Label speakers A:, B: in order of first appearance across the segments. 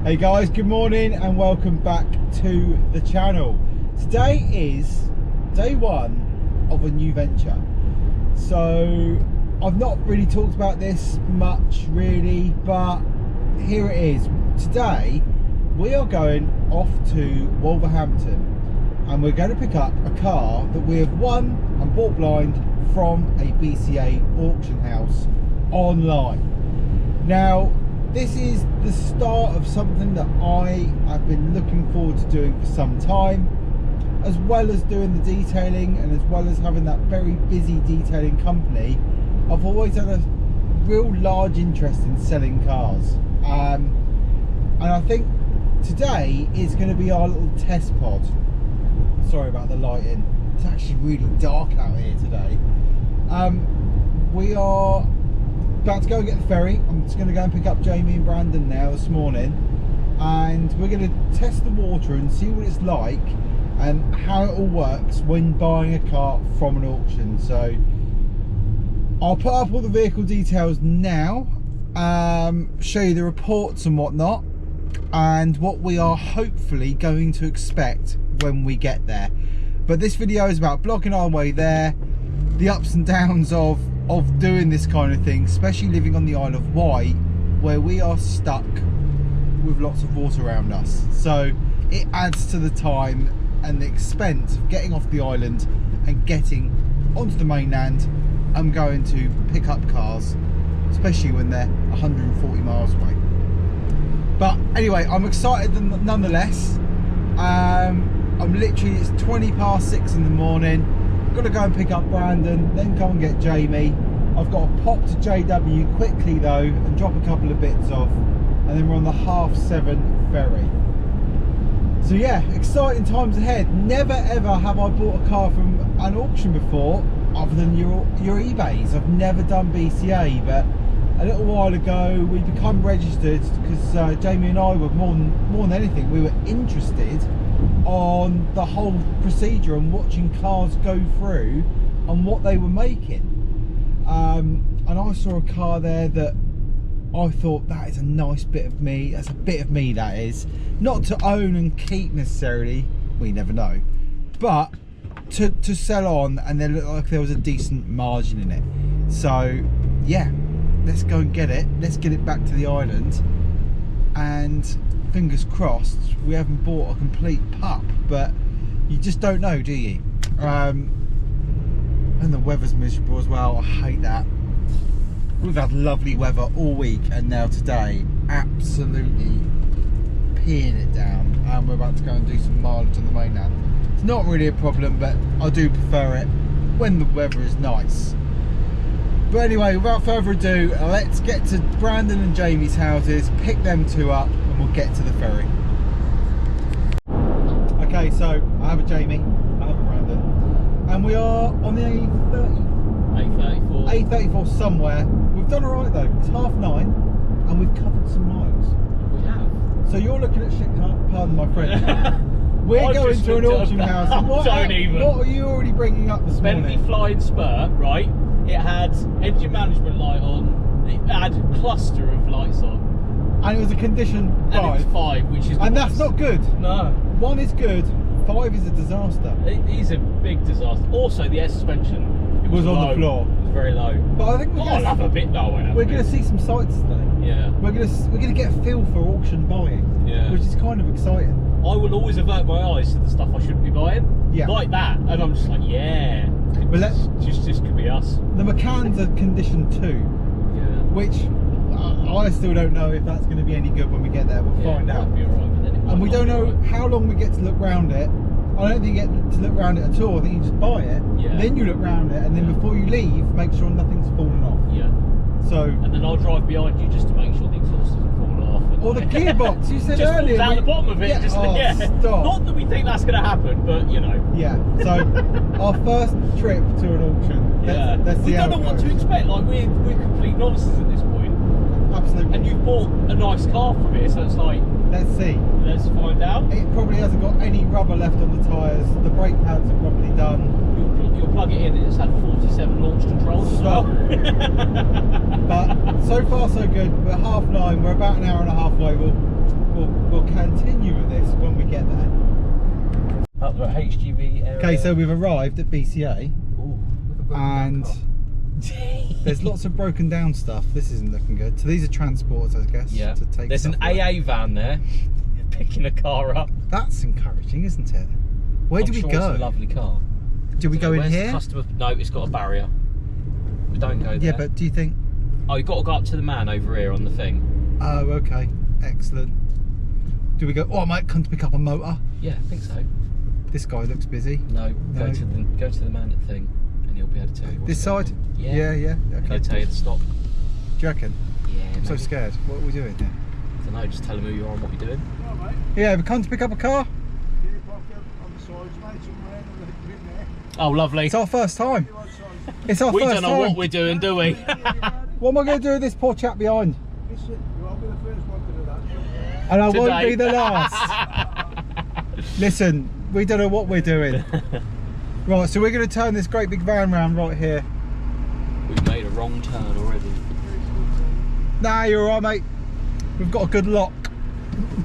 A: Hey guys, good morning and welcome back to the channel. Today is day one of a new venture. So I've not really talked about this much really, but here it is. Today we are going off to Wolverhampton and we're going to pick up a car that we have won and bought blind from a BCA auction house online. Now this is the start of something that I have been looking forward to doing for some time, as well as doing the detailing and as well as having that very busy detailing company. I've always had a real large interest in selling cars, and I think today is going to be our little test pod. Sorry about the lighting, it's actually really dark out here today. We are about to go and get the ferry. I'm just going to go and pick up Jamie and Brandon now this morning, and we're going to test the water and see what it's like and how it all works when buying a car from an auction. So I'll put up all the vehicle details now, show you the reports and whatnot, and what we are hopefully going to expect when we get there. But this video is about blogging our way there, the ups and downs of doing this kind of thing, especially living on the Isle of Wight, where we are stuck with lots of water around us. So it adds to the time and the expense of getting off the island and getting onto the mainland. I'm going to pick up cars, especially when they're 140 miles away. But anyway, I'm excited nonetheless. I'm literally, it's 20 past 6 in the morning. Got to go and pick up Brandon, then go and get Jamie. I've got to pop to JW quickly though and drop a couple of bits off, and then we're on the 7:30 ferry. So yeah, exciting times ahead. Never ever have I bought a car from an auction before, other than your eBays. I've never done BCA, but a little while ago we become registered because Jamie and I were more than anything, we were interested on the whole procedure and watching cars go through and what they were making. And I saw a car there that I thought, that is a nice bit of me. That's a bit of me, that is. Not to own and keep necessarily, we never know, but to sell on, and then looked like there was a decent margin in it. So yeah, let's go and get it. Let's get it back to the island, and fingers crossed we haven't bought a complete pup, but you just don't know, do you? And the weather's miserable as well. I hate that. We've had lovely weather all week, and now today absolutely peeing it down, and we're about to go and do some mileage on the mainland. It's not really a problem, but I do prefer it when the weather is nice. But anyway, without further ado, let's get to Brandon and Jamie's houses, pick them two up, and we'll get to the ferry. Okay, so I have a Jamie, I have a Brandon, and we are on the A34 somewhere. We've done alright though, it's 9:30 and we've covered some miles.
B: We have.
A: So you're looking at shit, pardon my French. We're going to an auction house. What are you already bringing up this morning?
B: Bentley Flying Spur, right? It had engine management light on, it had a cluster of lights on.
A: And it was a condition 5.
B: And it was 5, which is
A: and that's not good.
B: No.
A: 1 is good, 5 is a disaster.
B: It is a big disaster. Also, the air suspension
A: was on
B: low.
A: the floor.
B: It was very low.
A: But I think
B: I'll have a bit though.
A: We're going to see some sights today.
B: Yeah.
A: We're going to get a feel for auction buying.
B: Yeah.
A: Which is kind of exciting.
B: I will always avert my eyes to the stuff I shouldn't be buying.
A: Yeah.
B: Like that, and I'm just like, yeah.
A: But
B: This could be us.
A: The McCann's are condition 2.
B: Yeah.
A: Which I still don't know if that's going to be any good when we get there. We'll find out.
B: Be all right, but then it might
A: And we don't know
B: be.
A: how long we get to look round it. I don't think you get to look round it at all. I think you just buy it,
B: Yeah.
A: then you look round it, and then before you leave, make sure nothing's fallen off.
B: Yeah.
A: So.
B: And then I'll drive behind you just to make sure the exhaust doesn't fall off.
A: Or the gearbox. You said
B: just
A: earlier.
B: Falls out the bottom of it.
A: Yeah.
B: Just,
A: Oh,
B: yeah.
A: stop.
B: Not that we think that's going to happen, but you know.
A: Yeah. So our first trip to an auction. Let's see
B: we
A: how
B: don't know
A: it
B: what to
A: goes.
B: expect. Like we're complete novices at this point.
A: Absolutely.
B: And you've bought a nice car from here, so it's like.
A: Let's see.
B: Let's find out.
A: It probably hasn't got any rubber left on the tyres. The brake pads are probably done.
B: You'll plug it in, and it's had 47 launch controls as well.
A: But so far so good. We're 9:30. We're about an hour and a half away. We'll
B: area.
A: Okay, so we've arrived at BCA.
B: Ooh,
A: And there's lots of broken down stuff. This isn't looking good. So these are transports, I guess.
B: yeah.
A: To take
B: There's an
A: stuff away.
B: AA van there, picking a car up.
A: That's encouraging, isn't it? Where do we
B: sure
A: go?
B: It's a lovely car.
A: Do we go in
B: Where's the
A: here?
B: customer? No, it's got a barrier. We don't go there.
A: Yeah, but do you think?
B: Oh, you've got to go up to the man over here on the thing.
A: Oh, okay, excellent. Do we go? Oh, I might come to pick up a motor.
B: Yeah, I think so.
A: This guy looks busy.
B: No,
A: No.
B: go to the man at the thing, and he'll be able to tell you. what's
A: This
B: going
A: side?
B: on. Yeah.
A: Yeah.
B: And
A: Okay.
B: he'll tell you to stop.
A: Do you reckon?
B: Yeah.
A: I'm so scared. What are we doing here?
B: I don't know. Just tell him who you are and what you're doing.
A: Yeah, we come to pick up a car.
B: Oh, lovely.
A: It's our first time. It's our
B: We
A: first
B: don't know
A: time.
B: what we're doing, do we?
A: What am I going to do with this poor chap behind? And I won't
B: Today.
A: be the last. Listen, we don't know what we're doing. Right, so we're going to turn this great big van round right here.
B: We've made a wrong turn already.
A: Nah, you're alright, mate. We've got a good lock.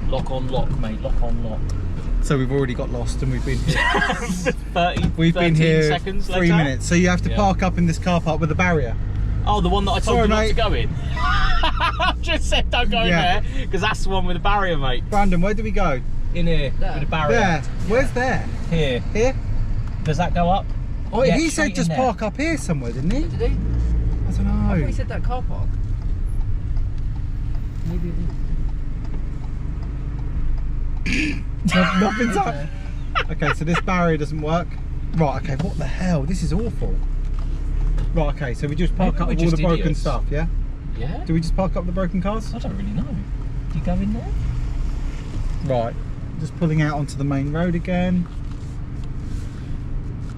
B: Lock on lock, mate. Lock on lock.
A: So we've already got lost and we've been here.
B: 30,
A: We've been
B: 13
A: here
B: seconds
A: 3
B: later.
A: minutes. So you have to
B: Yeah.
A: park up in this car park with a barrier.
B: Oh, the one that I told
A: Sorry,
B: you not
A: mate.
B: to go in. I just said don't go
A: Yeah.
B: in there because that's the one with the barrier, mate.
A: Brandon, where do we go?
B: In here with the barrier.
A: There. Where's there?
B: Here.
A: Here?
B: Does that go up?
A: Oh,
B: Yeah,
A: he
B: straight
A: said
B: in
A: just
B: there.
A: park up here somewhere, didn't he?
C: Did he?
A: I don't
C: I thought
A: know.
C: he said that car park. Maybe it
A: Nothing's up. Okay, so this barrier doesn't work. Right, okay, what the hell? This is awful. Right, okay, so we just park
B: Maybe
A: up
B: we're
A: with all the
B: just
A: broken
B: idiots.
A: stuff, yeah?
B: Yeah.
A: Do we just park up the broken cars?
B: I don't really know. Do you go in there?
A: Right, just pulling out onto the main road again.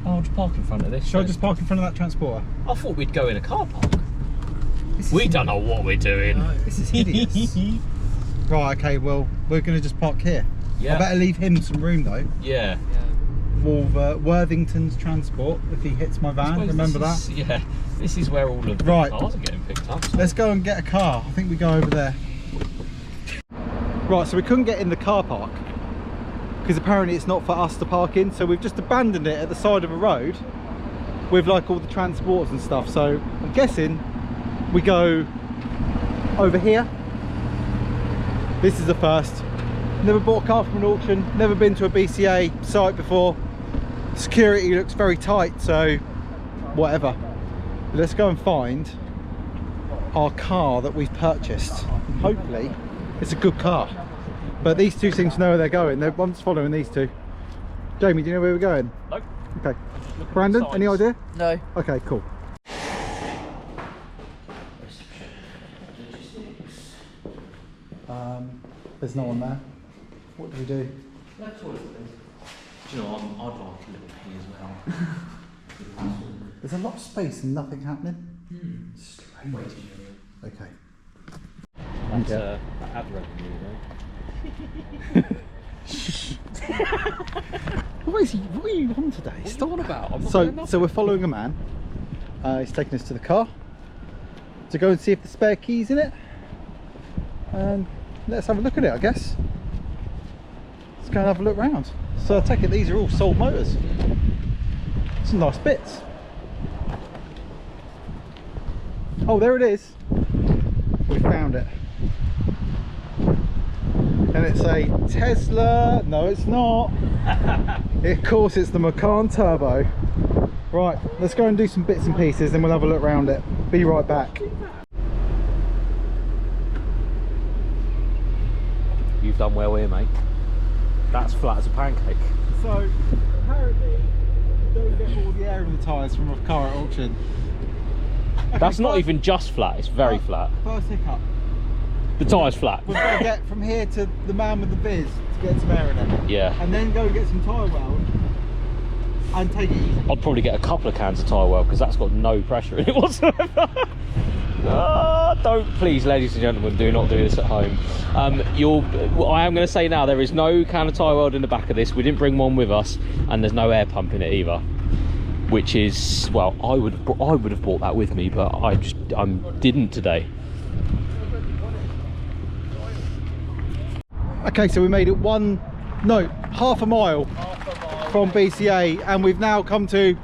B: Oh, I'll just park in front of this.
A: Shall I
B: then.
A: just park in front of that transporter?
B: I thought we'd go in a car park.
A: This is-
B: We don't know what we're doing.
A: This is hideous. Right, okay, well, we're going to just park here.
B: Yeah.
A: I better leave him some room though.
B: Yeah.
A: Worthington's transport, if he hits my
B: I
A: van,
B: suppose
A: remember
B: this
A: that?
B: is- Yeah. This is where all of the
A: Right.
B: cars are getting picked up. So.
A: Let's go and get a car. I think we go over there. Right, so we couldn't get in the car park because apparently it's not for us to park in, so we've just abandoned it at the side of a road with like all the transports and stuff. So I'm guessing we go over here. This is the first. Never bought a car from an auction, never been to a BCA site before. Security looks very tight, so whatever. Let's go and find our car that we've purchased. And hopefully it's a good car. But these two seem to know where they're going. I'm just following these two. Jamie, do you know where we're going?
B: Nope.
A: Okay. Brandon, any idea?
C: No.
A: Okay, cool. There's no one there. What do we do?
B: Do you know, I'd like a little pee as well.
A: There's a lot of space and nothing happening. Strange. Okay.
B: That's
A: Yeah.
B: ad revenue,
A: What are you on today?
B: What
A: Stop.
B: are you on about? I'm not doing
A: So
B: nothing.
A: we're following a man. He's taking us to the car to go and see if the spare key's in it, and let's have a look at it, I guess. Let's go and have a look round. So I take it these are all sold motors. Some nice bits. Oh, there it is. We found it. And it's a Tesla. No, it's not. Of course, it's the Macan Turbo. Right, let's go and do some bits and pieces, then we'll have a look around it. Be right back.
B: You've done well here, mate. That's flat as a pancake.
A: So, apparently, you don't get all the air in the tyres from a car at auction. Okay,
B: That's not
A: first-
B: even just flat, it's very flat.
A: First hiccup.
B: The tyre's flat.
A: We've got to get from here to the man with the biz to get some air in it.
B: Yeah.
A: And then go and get some tyre weld and take it easy.
B: I'd probably get a couple of cans of tyre weld because that's got no pressure in it whatsoever. Don't, please, ladies and gentlemen, do not do this at home. I am going to say now, there is no can of tyre weld in the back of this. We didn't bring one with us, and there's no air pump in it either. Which is, well, I would have brought that with me, but I didn't today.
A: Okay, so we made it half a mile. from BCA, and we've now come to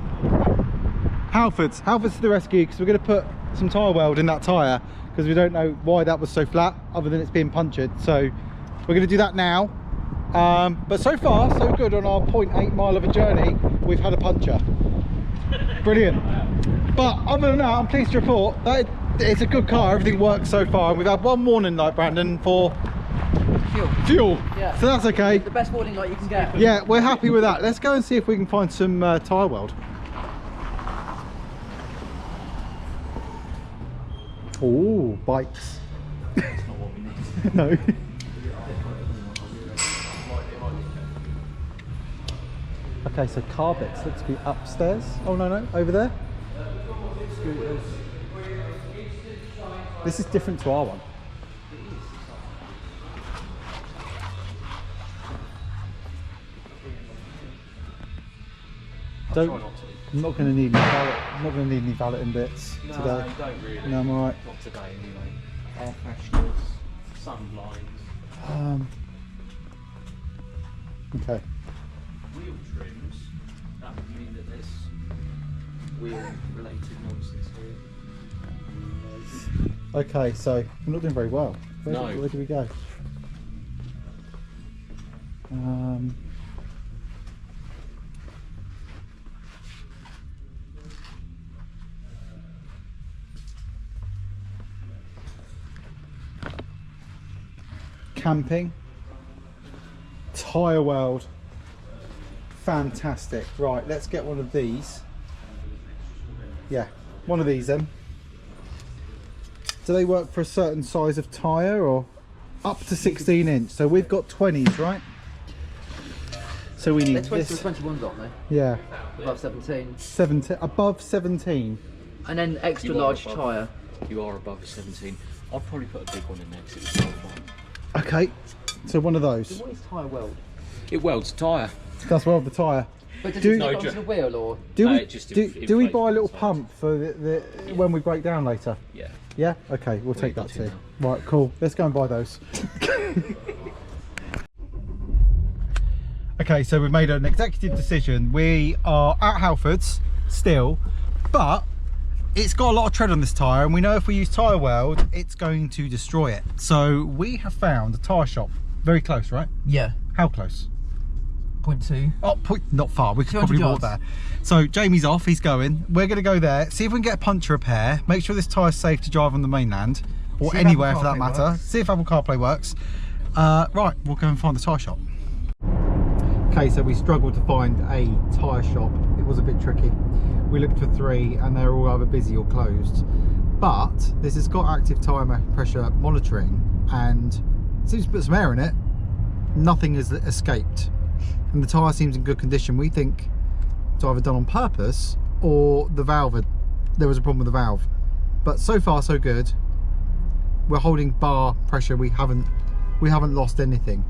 A: Halfords to the rescue, because we're going to put some tyre weld in that tyre, because we don't know why that was so flat other than it's being punctured. So we're going to do that now. But so far so good on our 0.8 mile of a journey. We've had a puncture. Brilliant. But other than that, I'm pleased to report that it's a good car. Everything works so far, and we've had one warning light, Brandon, for fuel. Yeah. So that's okay.
C: The best warning light you can get.
A: Yeah, we're happy with that. Let's go and see if we can find some tyre weld. Oh, bikes.
B: That's not what we need.
A: No. Okay, so car bits look to be upstairs. Oh no, over there. Scooters. This is different to our one. I'm not going to need any valeting bits today.
B: No, you don't really.
A: No, I'm alright.
B: Not today anyway. Air fresheners, sun blinds.
A: Okay.
B: Wheel trims. That would mean that there's wheel-related nonsense here.
A: Okay, so we're not doing very well.
B: No.
A: Where do we go? Camping, tyre weld, fantastic. Right, let's get one of these. Yeah, one of these then. Do they work for a certain size of tyre, or up to 16 inch? So we've got 20s, right? So we need
C: They're 20
A: this.
C: or 21s, aren't they?
A: Yeah.
C: Above 17.
A: 17, above 17.
C: And then extra large tyre.
B: You are above 17. I'd probably put a big one in there because it's so fun.
A: Okay, so one of those.
C: What is tyre weld?
B: It welds a tyre.
A: That's weld the tyre.
C: But does
A: Do-
C: it
B: No,
C: stick onto the wheel, or?
A: Do we,
B: it just
A: do we
B: inflates
A: buy a little
B: the
A: pump for the when we break down later?
B: Yeah.
A: Yeah? Okay, we'll take
B: you
A: that
B: got to
A: too. Right, cool. Let's go and buy those. Okay, so we've made an executive decision. We are at Halfords still, but it's got a lot of tread on this tyre, and we know if we use tyre weld, it's going to destroy it. So we have found a tyre shop very close, right?
C: Yeah.
A: How close?
C: 0.2.
A: Oh, not far. We could
C: 200
A: probably walk
C: yards.
A: there. So Jamie's off. He's going. We're going to go there. See if we can get a puncture repair. Make sure this tyre's safe to drive on the mainland, or
C: See if
A: anywhere
C: Apple
A: for that
C: CarPlay
A: matter.
C: works.
A: See if Apple CarPlay works. Right, we'll go and find the tyre shop. Okay, so we struggled to find a tyre shop. It was a bit tricky. We looked for 3, and they're all either busy or closed. But this has got active tyre pressure monitoring, and it seems to put some air in it. Nothing has escaped, and the tyre seems in good condition. We think it's either done on purpose, or the valve there was a problem with the valve. But so far so good. We're holding bar pressure. We haven't lost anything.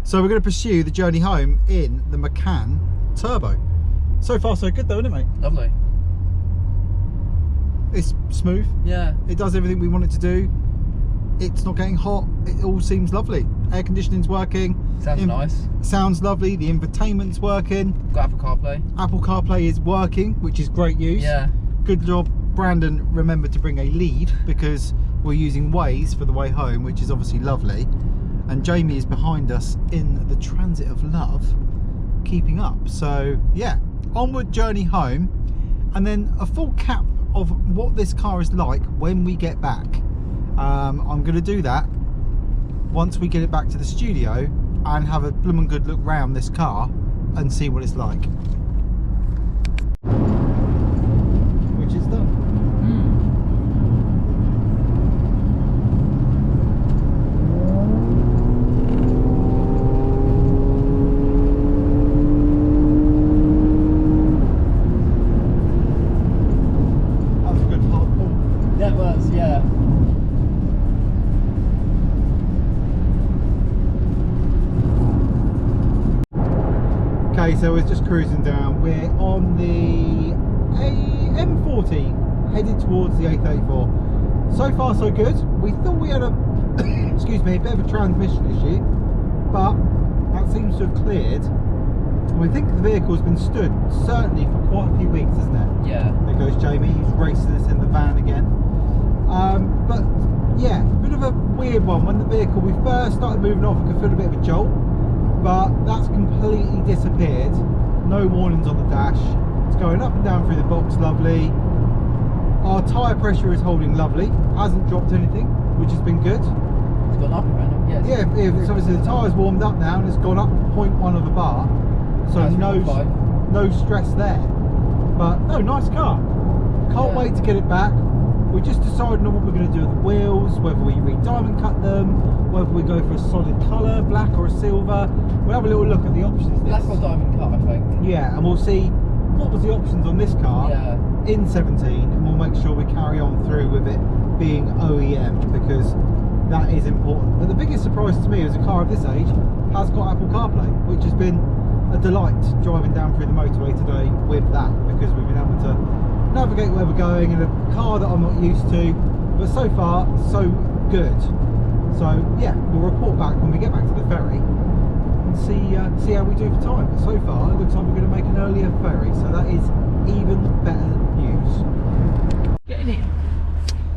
A: So we're going to pursue the journey home in the McCann Turbo. So far so good though, isn't it, mate?
C: Lovely.
A: It's smooth.
C: Yeah.
A: It does everything we want it to do. It's not getting hot. It all seems lovely. Air conditioning's working.
C: Sounds nice.
A: Sounds lovely. The infotainment's working.
C: Got Apple CarPlay.
A: Apple CarPlay is working, which is great news.
C: Yeah.
A: Good job. Brandon remembered to bring a lead, because we're using Waze for the way home, which is obviously lovely. And Jamie is behind us in the transit of love, keeping up. So yeah, onward journey home, and then a full cap of what this car is like when we get back. I'm going to do that once we get it back to the studio and have a blooming good look round this car and see what it's like. Which is done. That was a good hard pull.
C: That was, yeah.
A: Okay, so we're just cruising down. We're on the M40 headed towards the A34. So far so good. We thought we had a excuse me, a bit of a transmission issue, but that seems to have cleared. We think the vehicle's been stood certainly for quite a few weeks, isn't it?
C: Yeah.
A: There goes Jamie, he's racing us in the van again. But yeah, a bit of a weird one. When the vehicle, we first started moving off, I could feel a bit of a jolt, but that's completely disappeared. No warnings on the dash. It's going up and down through the box, lovely. Our tyre pressure is holding lovely, hasn't dropped anything, which has been good.
C: It's gone up around it.
A: Yeah, it's obviously the tyre's warmed up now and it's gone up 0.1 of a bar, so no stress there. But no, nice car. Can't wait to get it back. We're just deciding on what we're going to do with the wheels, whether we re-diamond cut them, whether we go for a solid colour, black or a silver. We'll have a little look at the options.
C: Black or diamond cut, I think.
A: Yeah, and we'll see what was the options on this car in 17, and we'll make sure we carry on through with it being OEM, because that is important. But the biggest surprise to me is a car of this age has got Apple CarPlay, which has been a delight driving down through the motorway today with that, because we've been able to navigate where we're going in a car that I'm not used to, but so far so good. So yeah, we'll report back when we get back to the ferry and see how we do for time. But so far it looks like we're going to make an earlier ferry, so that is even better news.
C: Getting in.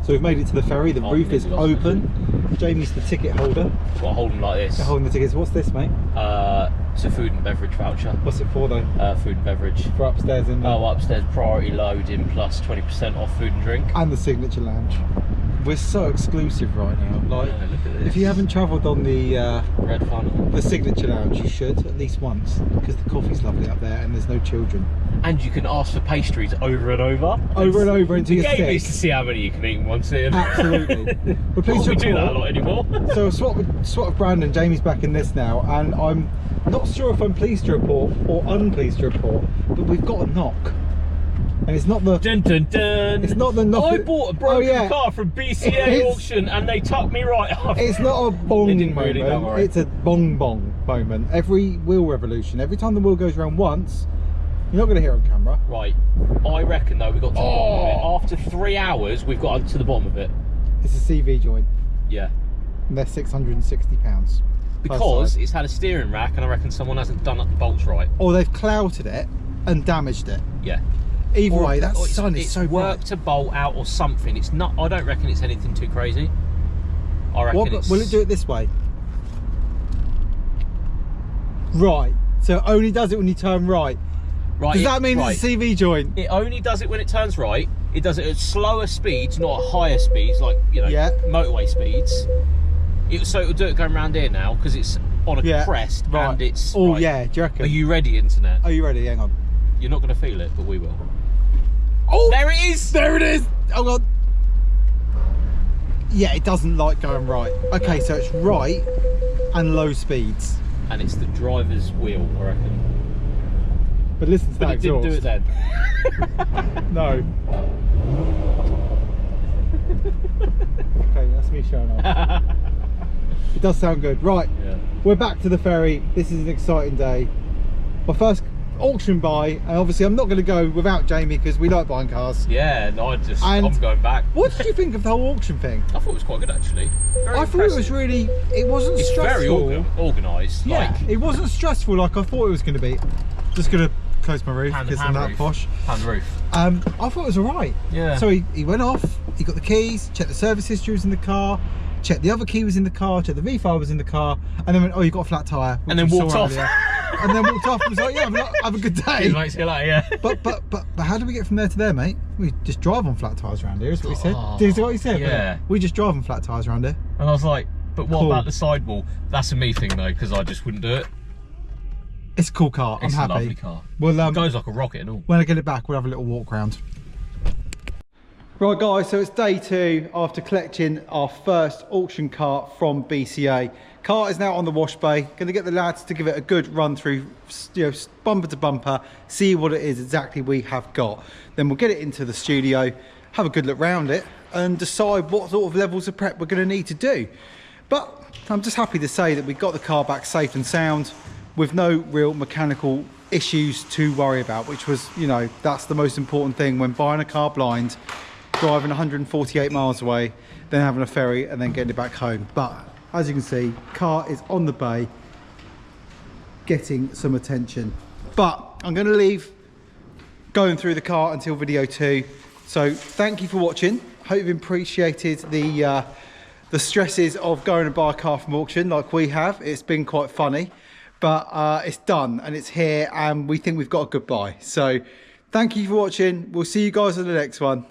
A: So we've made it to the ferry, the roof is open. Jamie's the ticket holder.
B: I've got to hold them like this.
A: They're holding the tickets. What's this, mate?
B: It's a food and beverage voucher.
A: What's it for though?
B: Food and beverage.
A: For upstairs in the...
B: Oh, upstairs priority loading plus 20% off food and drink.
A: And the signature lounge. We're so exclusive right now. Like,
B: Yeah, look at this.
A: if you haven't travelled on the
B: Red funnel.
A: the signature lounge, you should at least once, because the coffee's lovely up there and there's no children.
B: And you can ask for pastries over and over.
A: Over and over until
B: The
A: you're
B: game is
A: sick.
B: to see how many you can eat in one sitting.
A: Absolutely. We're pleased to
B: We do that a
A: report-
B: lot anymore.
A: So I swap with Brandon. Jamie's back in this now, and I'm not sure if I'm pleased to report or unpleased to report, but we've got a knock, and it's not the
B: Dun dun dun.
A: It's not the knock.
B: I bought a broken
A: Oh, yeah.
B: car from BCA
A: It's-
B: auction and they tucked me right up.
A: It's not a bong
B: It didn't really, don't
A: moment,
B: worry.
A: it's a bong bong moment. Every wheel revolution, every time the wheel goes around once, you're not going to hear it on camera.
B: Right, I reckon though we got to the bottom of it. After 3 hours, we've got to the bottom of it.
A: It's a CV joint,
B: Yeah.
A: and they're £660.
B: Because it's had a steering rack and I reckon someone hasn't done up the bolts right.
A: Or they've clouted it and damaged it.
B: Yeah.
A: Either
B: Or-
A: way, that
B: or
A: sun is
B: it's
A: so bright.
B: worked a bolt out or something. It's not. I don't reckon it's anything too crazy. I reckon
A: What,
B: it's.
A: will it do it this way? Right, so it only does it when you turn right.
B: Right.
A: Does that mean it's a CV joint?
B: It only does it when it turns right. It does it at slower speeds, not at higher speeds, like motorway speeds. So it'll do it going around here now because it's on a crest and it's.
A: Oh
B: right.
A: yeah, do you reckon?
B: Are you ready, internet?
A: Are you ready? Hang on.
B: You're not going to feel it, but we will.
A: Oh,
B: There it is.
A: there it is. Oh god. Yeah, it doesn't like going right. Okay, so it's right and low speeds.
B: And it's the driver's wheel, I reckon.
A: But listen to
B: But
A: that
B: it didn't do it
A: exhaust.
B: then.
A: No. Okay, that's me showing off. It does sound good. Right,
B: Yeah.
A: we're back to the ferry. This is an exciting day. My first auction buy, and obviously I'm not going to go without Jamie because we like buying cars.
B: Yeah, no,
A: And
B: I'm going back.
A: What did you think of the whole auction thing?
B: I thought it was quite good actually. Very
A: I thought it was
B: impressive.
A: really, it wasn't
B: It's
A: stressful.
B: very organised.
A: Yeah,
B: Like,
A: it wasn't stressful like I thought it was going to be. Just going to close my roof because I'm that
B: roof.
A: posh.
B: Pan roof.
A: I thought it was alright.
B: Yeah.
A: So he went off, he got the keys, checked the service history was in the car, checked the other key was in the car, checked the V5 was in the car, and then went, oh, you got a flat tyre.
B: And then
A: which we
B: walked
A: saw
B: off.
A: earlier. And then walked off and was like, yeah, have a good day.
B: Makes you like, yeah.
A: But how do we get from there to there, mate? We just drive on flat tyres around here, is what he said.
B: Oh,
A: Did you see what he said?
B: yeah.
A: We just drive on flat tyres around here.
B: And I was like, but what
A: Cool.
B: about the sidewall? That's a me thing though, because I just wouldn't do it.
A: It's a cool car,
B: It's
A: I'm happy.
B: a lovely car.
A: Well,
B: It goes like a rocket and all.
A: when I get it back, we'll have a little walk round. Right guys, so it's day 2 after collecting our first auction cart from BCA. Cart is now on the wash bay. Going to get the lads to give it a good run through, bumper to bumper, see what it is exactly we have got. Then we'll get it into the studio, have a good look round it, and decide what sort of levels of prep we're going to need to do. But I'm just happy to say that we got the car back safe and sound with no real mechanical issues to worry about, which was, that's the most important thing when buying a car blind, driving 148 miles away, then having a ferry and then getting it back home. But as you can see, car is on the bay, getting some attention. But I'm going to leave going through the car until video 2. So thank you for watching. Hope you've appreciated the stresses of going to buy a car from auction like we have. It's been quite funny, but it's done and it's here, and we think we've got a good buy. So thank you for watching. We'll see you guys on the next one.